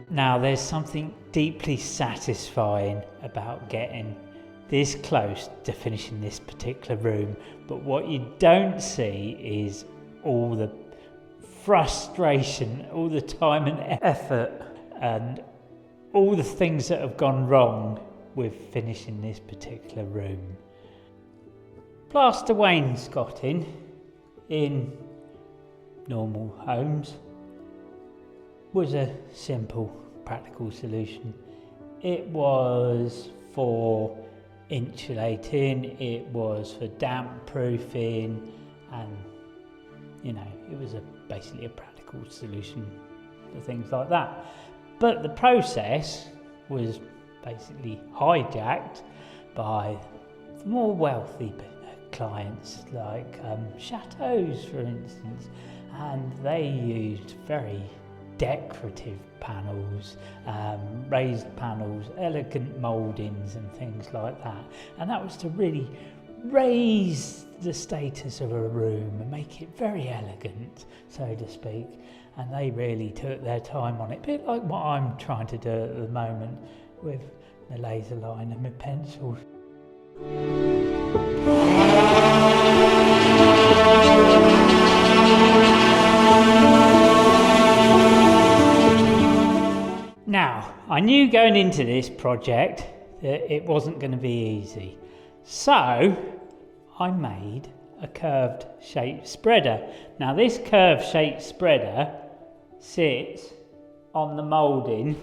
Now, there's something deeply satisfying about getting this close to finishing this particular room, but what you don't see is all the frustration, all the time and effort, and all the things that have gone wrong with finishing this particular room. Plaster wainscoting in normal homes was a simple, practical solution. It was for insulating, it was for damp proofing, and it was basically a practical solution for things like that. But the process was basically hijacked by the more wealthy clients, like chateaus, for instance, and they used very decorative panels, raised panels, elegant mouldings and things like that, and that was to really raise the status of a room and make it very elegant, so to speak. And they really took their time on it, a bit like what I'm trying to do at the moment with the laser line and my pencils. Now, I knew going into this project that it wasn't going to be easy, so I made a curved shaped spreader. Now, this curved shaped spreader sits on the moulding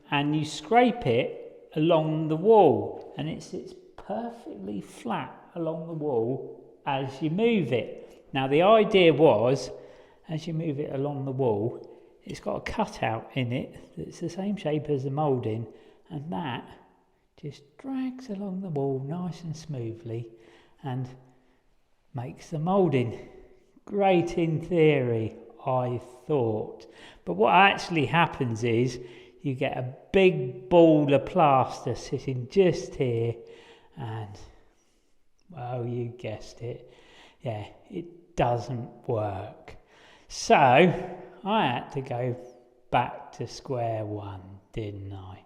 and you scrape it along the wall, and it sits perfectly flat along the wall as you move it. Now, the idea was, as you move it along the wall, it's got a cutout in it that's the same shape as the moulding, and that just drags along the wall nice and smoothly and makes the moulding. Great in theory, I thought. But what actually happens is you get a big ball of plaster sitting just here, and, well, you guessed it. Yeah, it doesn't work. So I had to go back to square one, didn't I?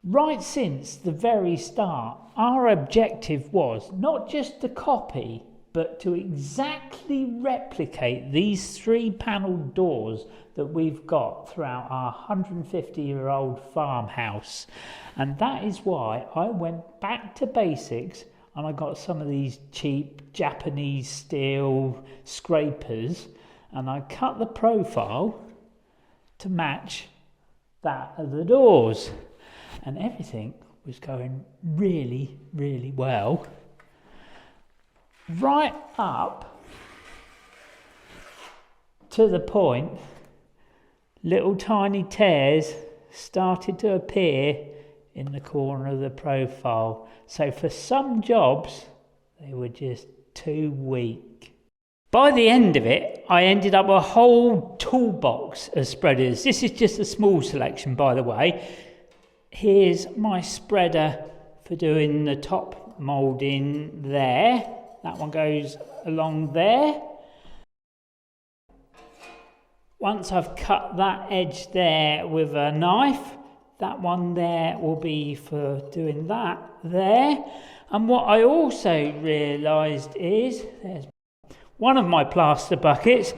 Right since the very start, our objective was not just to copy, but to exactly replicate these 3-panelled doors that we've got throughout our 150-year-old farmhouse. And that is why I went back to basics and I got some of these cheap Japanese steel scrapers, and I cut the profile to match that of the doors. And everything was going really, really well. Right up to the point little tiny tears started to appear in the corner of the profile. So for some jobs, they were just too weak. By the end of it, I ended up with a whole toolbox of spreaders. This is just a small selection, by the way. Here's my spreader for doing the top moulding there. That one goes along there. Once I've cut that edge there with a knife, that one there will be for doing that there. And what I also realised is, there's one of my plaster buckets,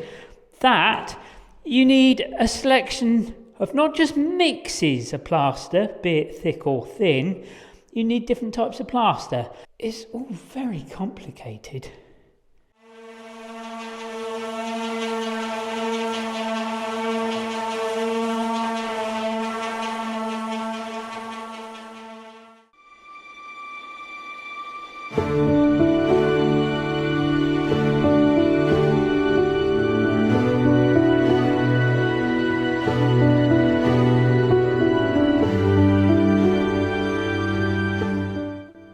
that you need a selection of not just mixes of plaster, be it thick or thin. You need different types of plaster. It's all very complicated.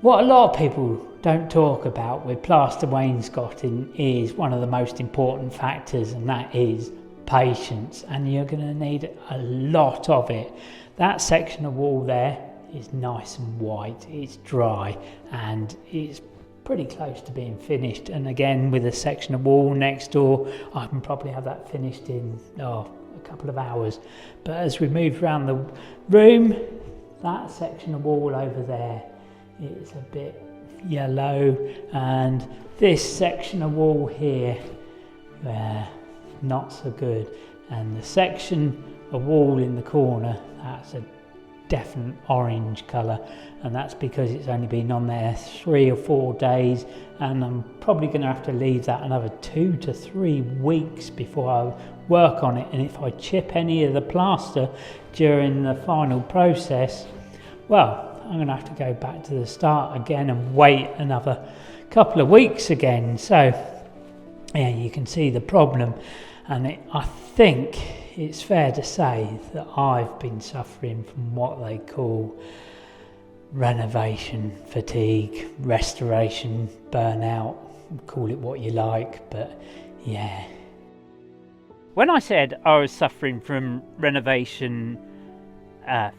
What a lot of people don't talk about with plaster wainscoting is one of the most important factors, and that is patience, and you're going to need a lot of it. That section of wall there is nice and white, it's dry, and it's pretty close to being finished. And again, with a section of wall next door, I can probably have that finished in a couple of hours. But as we move around the room, that section of wall over there, it's a bit yellow, and this section of wall here, not so good. And the section of wall in the corner, that's a definite orange colour, and that's because it's only been on there 3 or 4 days, and I'm probably going to have to leave that another 2 to 3 weeks before I work on it. And if I chip any of the plaster during the final process, well, I'm going to have to go back to the start again and wait another couple of weeks again. So yeah, you can see the problem, and I think it's fair to say that I've been suffering from what they call renovation fatigue, restoration burnout, call it what you like, but yeah. When I said I was suffering from renovation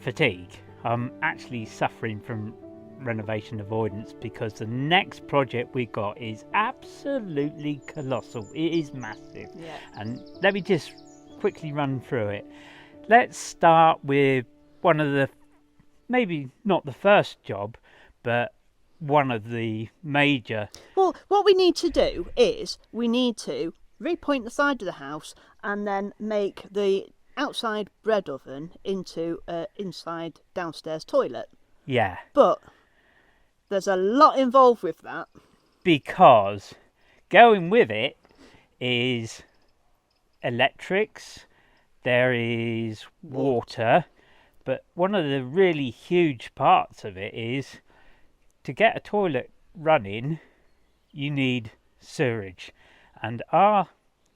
fatigue, I'm actually suffering from renovation avoidance, because the next project we got is absolutely colossal. It is massive. Yeah. And let me just quickly run through it. Let's start with one of the, maybe not the first job, but one of the major. Well, what we need to do is we need to repoint the side of the house and then make the outside bread oven into an inside downstairs toilet. Yeah. But there's a lot involved with that. Because going with it is electrics, there is water, but one of the really huge parts of it is to get a toilet running, you need sewerage. And our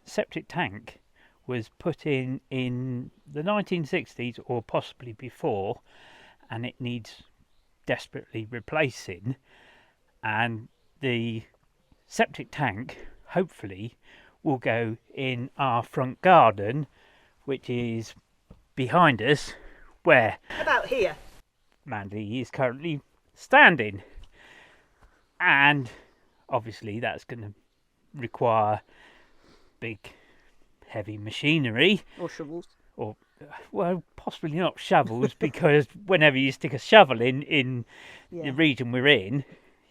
septic tank was put in the 1960s or possibly before, and it needs desperately replacing. And the septic tank hopefully will go in our front garden, which is behind us, where about here Mandy is currently standing. And obviously that's going to require big heavy machinery or shovels, or well, possibly not shovels, because whenever you stick a shovel in the region we're in,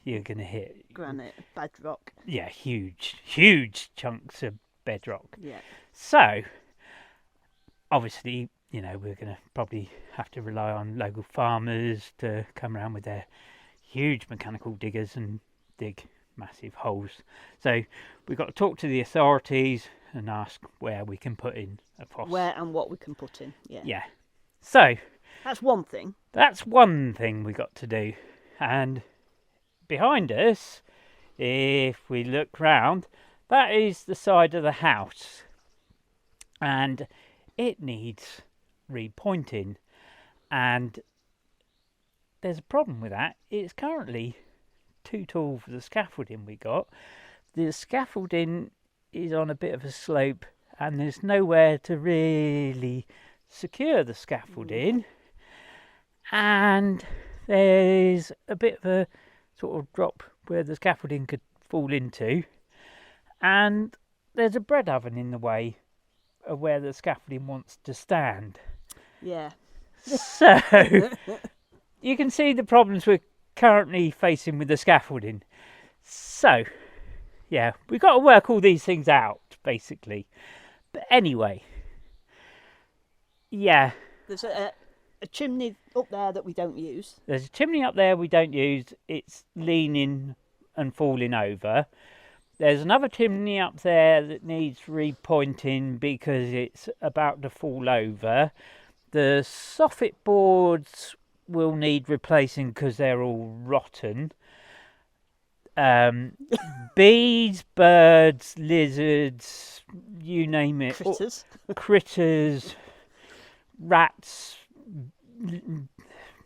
you're going to hit granite, bedrock. Yeah, huge chunks of bedrock. Yeah. So obviously, we're going to probably have to rely on local farmers to come around with their huge mechanical diggers and dig massive holes. So we've got to talk to the authorities and ask where we can put in a fosse. Where and what we can put in, yeah. Yeah. So that's one thing. That's one thing we got to do. And behind us, if we look round, that is the side of the house. And it needs repointing. And there's a problem with that. It's currently too tall for the scaffolding we got. The scaffolding is on a bit of a slope, and there's nowhere to really secure the scaffolding. And there's a bit of a sort of drop where the scaffolding could fall into, and there's a bread oven in the way of where the scaffolding wants to stand. Yeah. So you can see the problems we're currently facing with the scaffolding. So yeah, we've got to work all these things out, basically. But anyway, yeah. There's a chimney up there that we don't use. There's a chimney up there we don't use. It's leaning and falling over. There's another chimney up there that needs repointing because it's about to fall over. The soffit boards will need replacing because they're all rotten. Bees, birds, lizards, you name it. Critters, rats,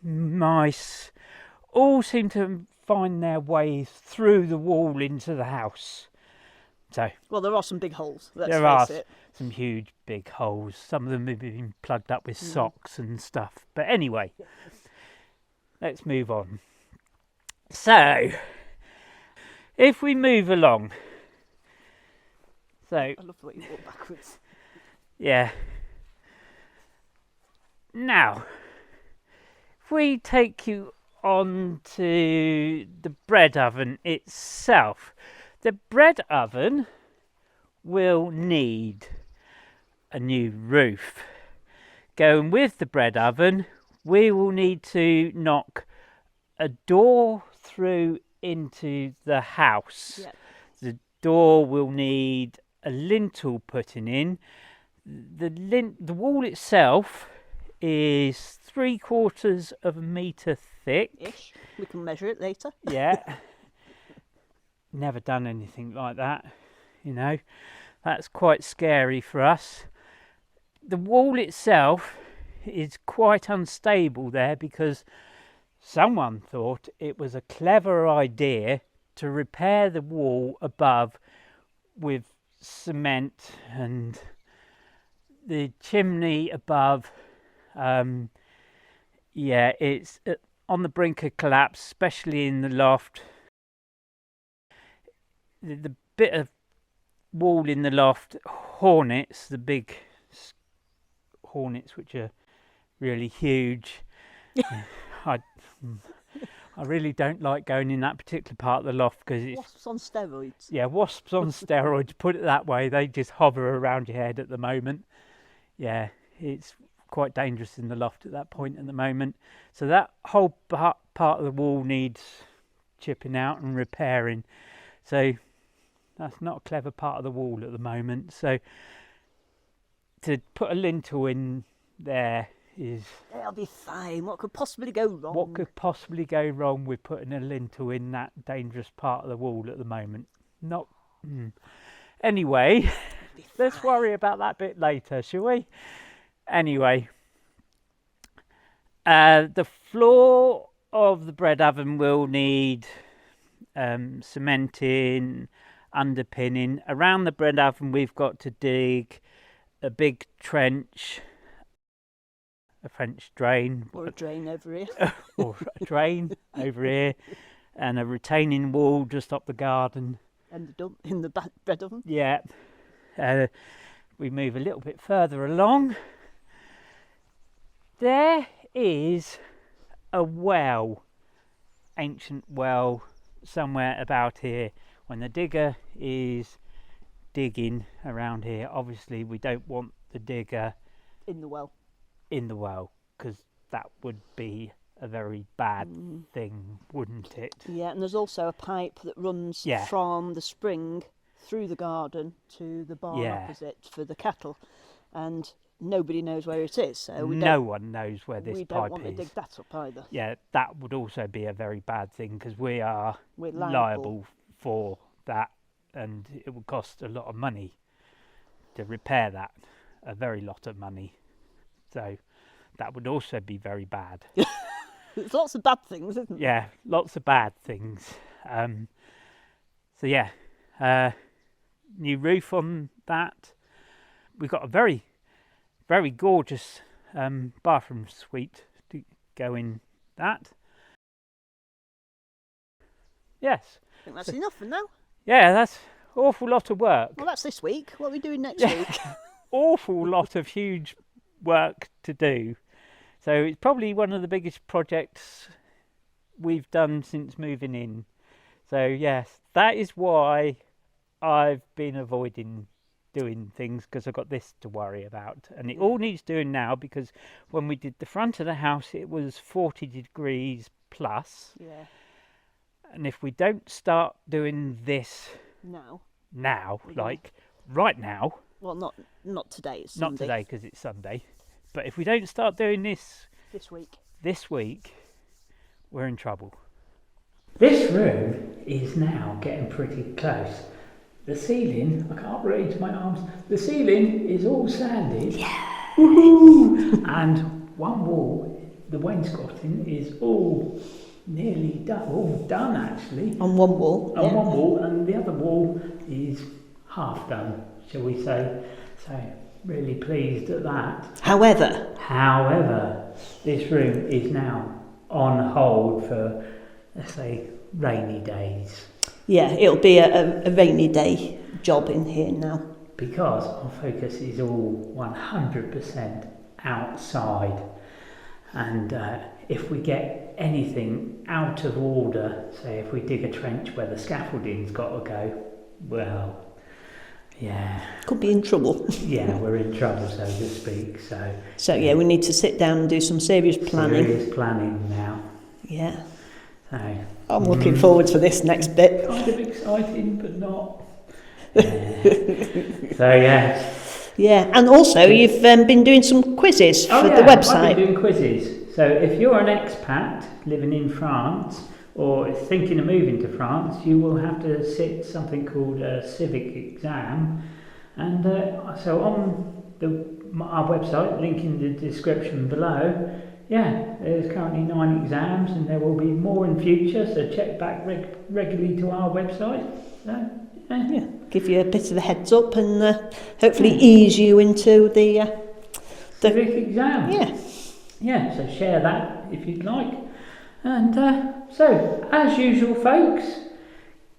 mice, all seem to find their way through the wall into the house. So Well, there are some big holes, let's there are face it. some huge big holes. Some of them have been plugged up with socks and stuff. But anyway, let's move on. So, if we move along. So, I love the way you walk backwards. yeah. Now, if we take you on to the bread oven itself, the bread oven will need a new roof. Going with the bread oven, we will need to knock a door through into the house. Yep. The door will need a lintel putting in. The wall itself is 3/4 of a metre thick. Ish. We can measure it later. Yeah. Never done anything like that, you know. That's quite scary for us. The wall itself is quite unstable there because someone thought it was a clever idea to repair the wall above with cement, and the chimney above, it's on the brink of collapse, especially in the loft. The bit of wall in the loft, hornets, the big hornets which are really huge. I really don't like going in that particular part of the loft because it's Wasps on steroids. Yeah, wasps on steroids, put it that way. They just hover around your head at the moment. Yeah, it's quite dangerous in the loft at that point at the moment. So that whole part of the wall needs chipping out and repairing. So that's not a clever part of the wall at the moment. So to put a lintel in there is... They'll be fine. What could possibly go wrong? What could possibly go wrong with putting a lintel in that dangerous part of the wall at the moment? Not... Anyway, let's worry about that bit later, shall we? Anyway, the floor of the bread oven will need cementing, underpinning. Around the bread oven we've got to dig a big trench, a French drain. Or a drain over here. Or a drain over here, and a retaining wall just up the garden. And the dump in the bread oven. Yeah. We move a little bit further along. There is a well, ancient well, somewhere about here. When the digger is digging around here, obviously we don't want the digger in the well, because that would be a very bad thing, wouldn't it? Yeah, and there's also a pipe that runs from the spring through the garden to the barn opposite for the cattle, and nobody knows where it is. So no one knows where this pipe is. We don't want to dig that up either. Yeah, that would also be a very bad thing because we're liable for that, and it would cost a lot of money to repair that, a very lot of money. So that would also be very bad. There's lots of bad things, isn't there? Yeah, lots of bad things. So yeah, new roof on that. We've got a very, very gorgeous bathroom suite to go in that. Yes. I think that's enough for now. Yeah, that's an awful lot of work. Well, that's this week. What are we doing next week? Awful lot of huge work to do. So it's probably one of the biggest projects we've done since moving in. So yes, that is why I've been avoiding doing things, because I've got this to worry about. And it all needs doing now, because when we did the front of the house, it was 40 degrees plus. Yeah. And if we don't start doing this now, like right now. Well, not today, it's Not Sunday. today, because it's Sunday. But if we don't start doing this this week, we're in trouble. This room is now getting pretty close. The ceiling, I can't raise my arms, the ceiling is all sanded. Yeah. Woohoo! And one wall, the wainscoting, is all nearly all done actually. On one wall. On one wall, and the other wall is half done, shall we say. So really pleased at that. However, this room is now on hold for, let's say, rainy days. Yeah, it'll be a rainy day job in here now. Because our focus is all 100% outside. And if we get anything out of order, say if we dig a trench where the scaffolding's got to go, well, yeah. Could be in trouble. Yeah, we're in trouble, so to speak. So yeah, we need to sit down and do some serious planning. Serious planning now. Yeah. So I'm looking forward to this next bit. Kind of exciting, but not. Yeah. So yeah. Yeah, and also you've been doing some quizzes for the website. I've been doing quizzes. So if you're an expat living in France or thinking of moving to France, you will have to sit something called a civic exam. And so on our website, link in the description below, there's currently 9 exams and there will be more in future, so check back regularly to our website. So, yeah, give you a bit of a heads up and hopefully ease you into the civic exam. Yeah. Yeah, so share that if you'd like. And so, as usual, folks,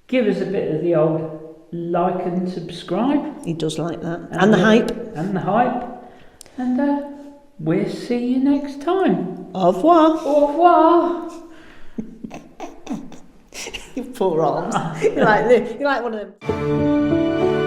give us a bit of the old like and subscribe. He does like that. And the hype. And the hype. And we'll see you next time. Au revoir. Au revoir. You poor arms. You're like one of them.